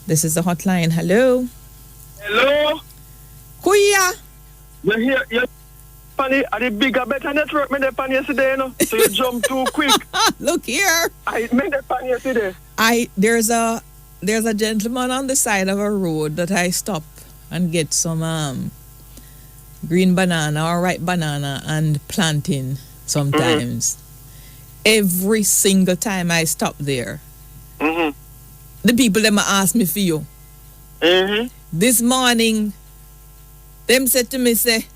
This is the hotline. Hello. Hello. Kuya. You're funny. Are the bigger, better network made the pan yesterday, you know? So you jump too quick. Look here. I made the pan yesterday. There's a gentleman on the side of a road that I stop and get some green banana or ripe banana and plantain sometimes. Every single time I stop there, the people them ask me for you. This morning, them said to me, say,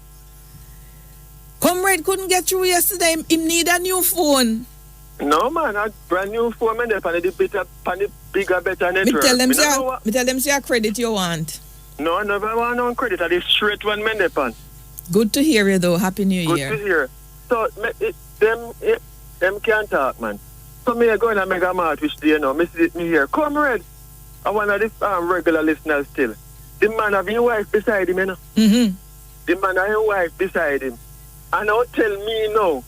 Comrade couldn't get through yesterday. He need a new phone. No, man, a brand new phone, man. They're the bigger, better network. Me tell them say a credit you want. No, I never want no credit. I the straight one, man, pan. Good to hear you, though. Happy New Year. Good to hear. So, them can't talk, man. So, me go in a mega mart, which they know. Me here. Comrade, I want of the regular listeners still. The man have his wife beside him, you know. The man have his wife beside him. And now tell me now,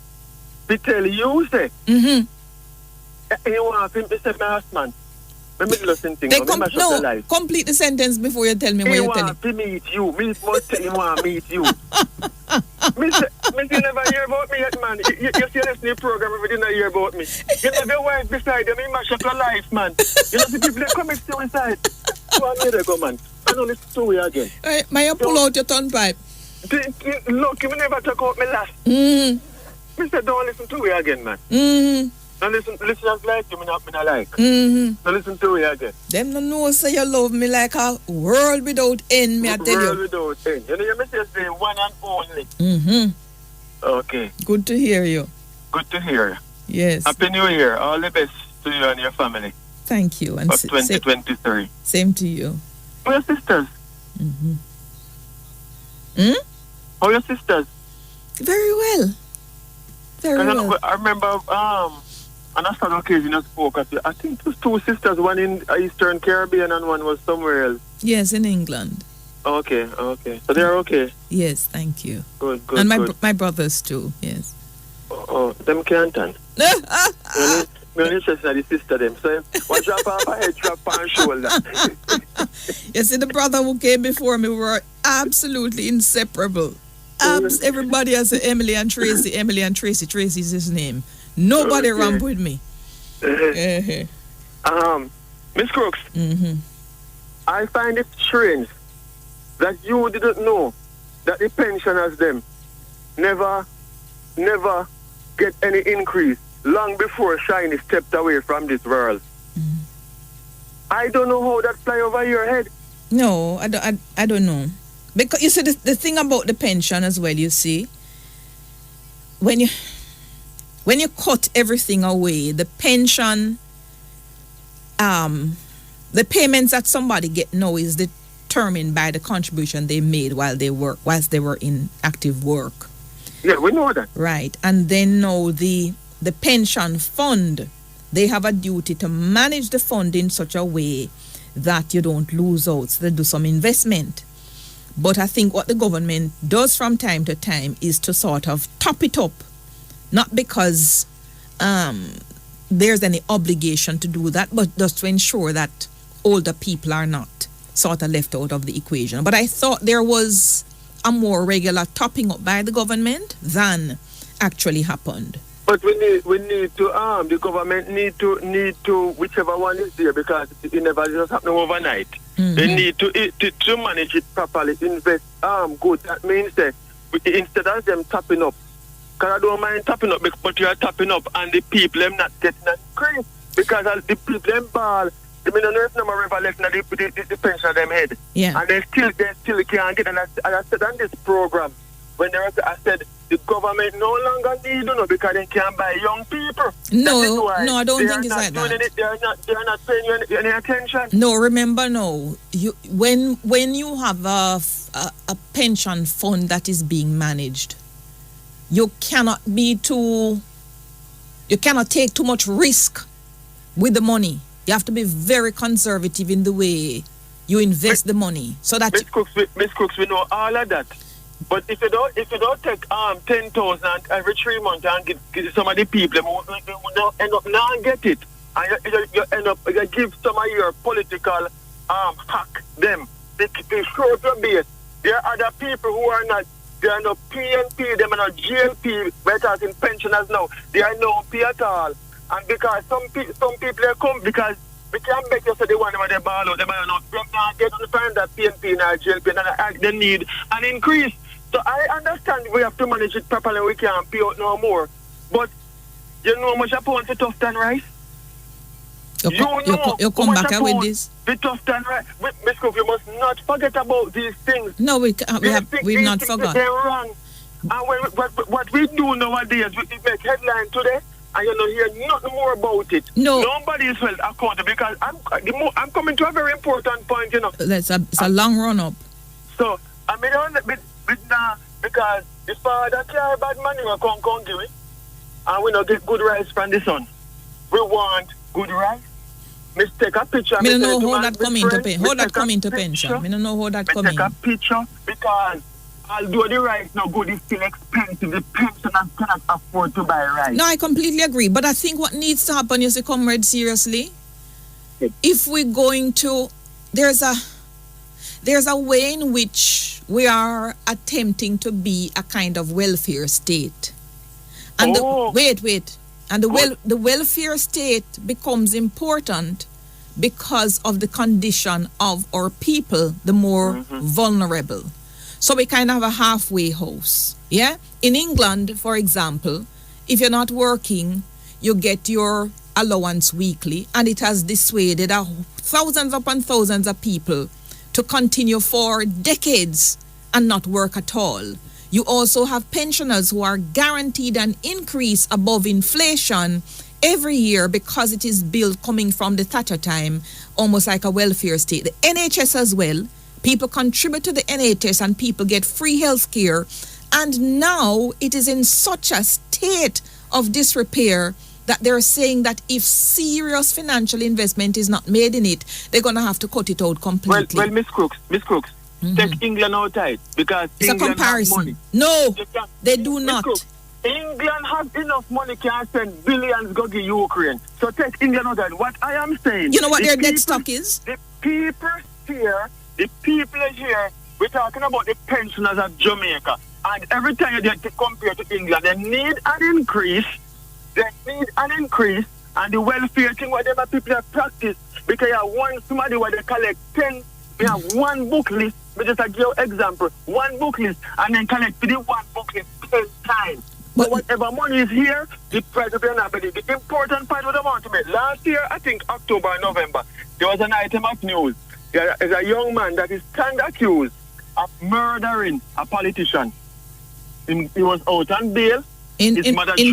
he tell you, say, he want him to say my husband. Let me listen to him. No, complete the sentence before you tell me what you're telling. He want to meet you. Me must say he want to meet you. Me never hear about me yet, man. You see this program, if you didn't hear about me. You have your wife beside you, me mash up your life, man. You know the people that commit suicide. So I need to go, man. I don't listen to you again. Right, may you pull out your turnpipe? Look, you never talk about me last. Me said, don't listen to you again, man. Don't listen just like you, me not like. Don't listen to you again. Them don't know say you love me like a world without end, me I tell you. World without end. You know, you say one and only. Okay. Good to hear you. Good to hear you. Yes. Happy New Year. All the best to you and your family. Thank you. And for 2023. Same to you. How are your sisters? How are your sisters? Very well. Very well. I remember on a certain occasion I spoke at you. I think it was two sisters, one in Eastern Caribbean and one was somewhere else. Yes, in England. Okay. So they're okay? Yes, thank you. Good. And my brothers too, yes. Oh, them can't turn. Me only interested in the sister them. So one drop off her head, drop on shoulder. You see, the brother who came before me were absolutely inseparable. Everybody has Emily and Tracy. Emily and Tracy. Tracy's his name. Nobody ramp with me. Miss Crooks, I find it strange that you didn't know that the pensioners them never get any increase long before Shiny stepped away from this world. I don't know how that fly over your head. No, I don't know. Because you see, the thing about the pension as well, you see, when you cut everything away, the pension, the payments that somebody get now is determined by the contribution they made whilst they were in active work. Yeah, we know that. Right. And then now the pension fund, they have a duty to manage the fund in such a way that you don't lose out. So they do some investment. But I think what the government does from time to time is to sort of top it up. Not because there's any obligation to do that, but just to ensure that older people are not sort of left out of the equation. But I thought there was a more regular topping up by the government than actually happened. But we need to the government need to whichever one is there, because it never just happen overnight. They need to manage it properly, invest good. That means that instead of them tapping up, because I don't mind tapping up, but you are tapping up and the people them not getting an increase, because the people them ball. I mean, I don't know if number ever left the pension of them head. Yeah. And they still can't get. And I said on this program, I said the government no longer need because they can't buy young people. No, I don't think it's like that. They're not paying you any attention. No, remember now, when you have a pension fund that is being managed, you cannot take too much risk with the money. You have to be very conservative in the way you invest the money, so that Miss Cooks, we know all of that. But if you don't take 10,000 every 3 months and give some of the people who don't end up not get it, and you end up you give some of your political hack them. They show the base. There are other people who are not, they are no PNP, they are not GLP, but in pensioners now. They are no P at all. And because some people they come because we can't bet you so they want them to ball out, they might not. They don't find that PNP and GLP and they need an increase. So I understand we have to manage it properly, we can't pay out no more. But you know how much I want to tough than rice? You come back with this. The tough than rice. Miss Cook, you must not forget about these things. No, we've not forgot. They're wrong. And what we do nowadays, we make headline today, and you don't hear nothing more about it. No. Nobody is held accountable because I'm coming to a very important point, you know. It's a long run up. So, I mean, now, because the father carry bad money, we come give it, and we don't get good rice from the son. We want good rice. Me take a picture. I don't know how that come into pension. How that come into pension? I don't know how that come in. Take a picture because although the rice no good, it's still expensive. The pensioners cannot afford to buy rice. No, I completely agree. But I think what needs to happen, you see, Comrade, seriously, if we're going to, there's a way in which we are attempting to be a kind of welfare state. And wait. And the welfare state becomes important because of the condition of our people, the more vulnerable. So we kind of have a halfway house. Yeah? In England, for example, if you're not working, you get your allowance weekly, and it has dissuaded thousands upon thousands of people to continue for decades and not work at all. You also have pensioners who are guaranteed an increase above inflation every year because it is built coming from the Thatcher time, almost like a welfare state. The NHS as well, people contribute to the NHS and people get free health care. And now it is in such a state of disrepair that they're saying that if serious financial investment is not made in it, they're going to have to cut it out completely. Well, Miss Crooks, take England outside because it's England a comparison. Has money. No, they do not. England has enough money, can send billions go to Ukraine. So take England outside. What I am saying, you know what their debt stock is? The people here, we're talking about the pensioners of Jamaica. And every time you get to compare to England, they need an increase. And the welfare thing, whatever people have practiced, because you have one somebody where they collect 10, we have one book list. We just give you an example, one book list, and then collect the one book list 10 times. But whatever money is here, the price of the important part what I want to make. Last year, I think October and November, there was an item of news. There is a young man that is stand accused of murdering a politician. He was out on bail. In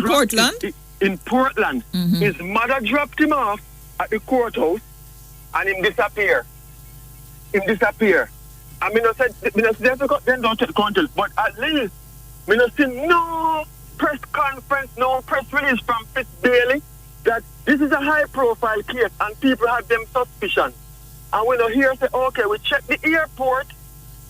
Portland? In Portland. Mm-hmm. His mother dropped him off at the courthouse and him disappear. I mean, I said, then don't take control. But at least, I see no press conference, no press release from Fitz Bailey that this is a high-profile case and people have them suspicion. And we don't hear say, okay, we check the airport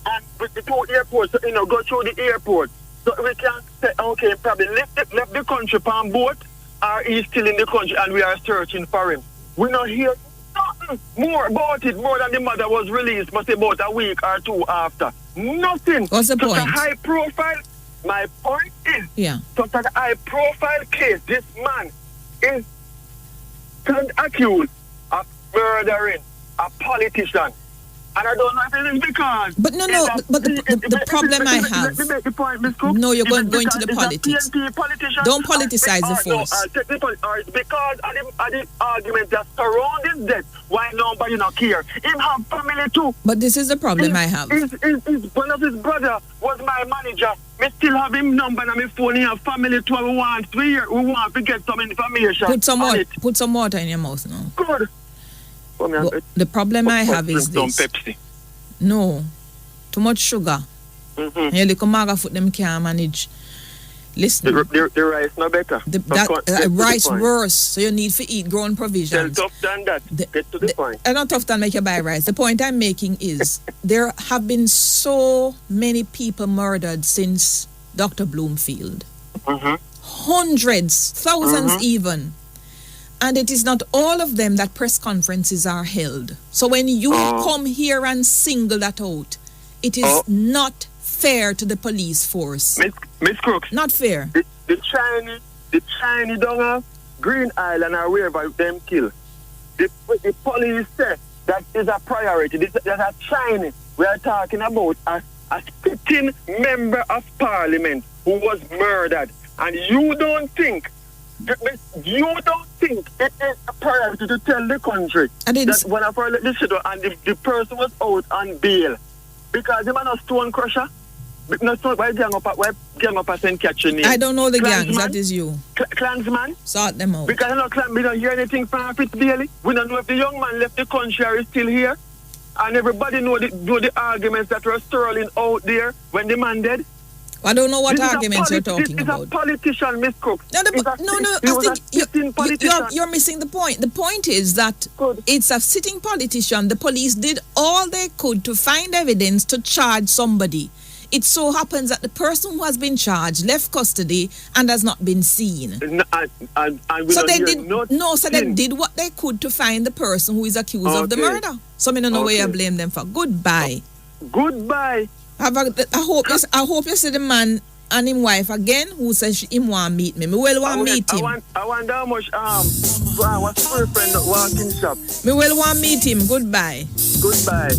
and with the two airports, so, go through the airport. So we can say, okay, probably left the country on boat, or he's still in the country and we are searching for him. We don't hear nothing more about it, more than the mother was released, but about a week or two after. Nothing. What's the point? Such a high profile. My point is, such a high profile case, this man is accused of murdering a politician. And I don't know if it is because... But the problem I have... Make the point, Ms. Cook. No, you're going to the politics. Don't politicize the force. Or it's because of the argument that surrounding death, why nobody not care. Him have family too. But this is the problem I have. One of his brother was my manager. We still have him number and my phone. He have family too. We want to get some information. Put some water in your mouth now. Good. Well, the problem I have is this. Pepsi. No. Too much sugar. Mm-hmm. You look maga food them can't manage. Listen. The rice no better. Rice worse. So you need to eat grown provisions. Tell tough than that. Get to the point. Not tough than make you buy rice. The point I'm making is there have been so many people murdered since Dr. Bloomfield. Mm-hmm. Hundreds, thousands even. And it is not all of them that press conferences are held. So when you come here and single that out, it is not fair to the police force. Miss Crooks. Not fair. The Chinese down Green Island or wherever them kill. The police say that is a priority. That's a Chinese. We are talking about a sitting member of parliament who was murdered. And you don't think it is a priority to tell the country that when I filed this shit and the person was out on bail because the man was stone crusher. Not so why gang up a send catching name. I don't know the gangs, that is you. Clansman? Sort them out. Because we don't hear anything from Fitz Bailey. We don't know if the young man left the country or is still here. And everybody know the arguments that were swirling out there when the man dead. I don't know what arguments you're talking about. He's a politician, Miss Cook. No, I think you're missing the point. The point is that it's a sitting politician. The police did all they could to find evidence to charge somebody. It so happens that the person who has been charged left custody and has not been seen. So they did what they could to find the person who is accused of the murder. So I don't know where you blame them for. Goodbye. Goodbye. I hope you see the man and his wife again who says him want meet me. Me will want meet him. I wonder how much what's boyfriend walking shop. Me will want meet him. Goodbye. Goodbye.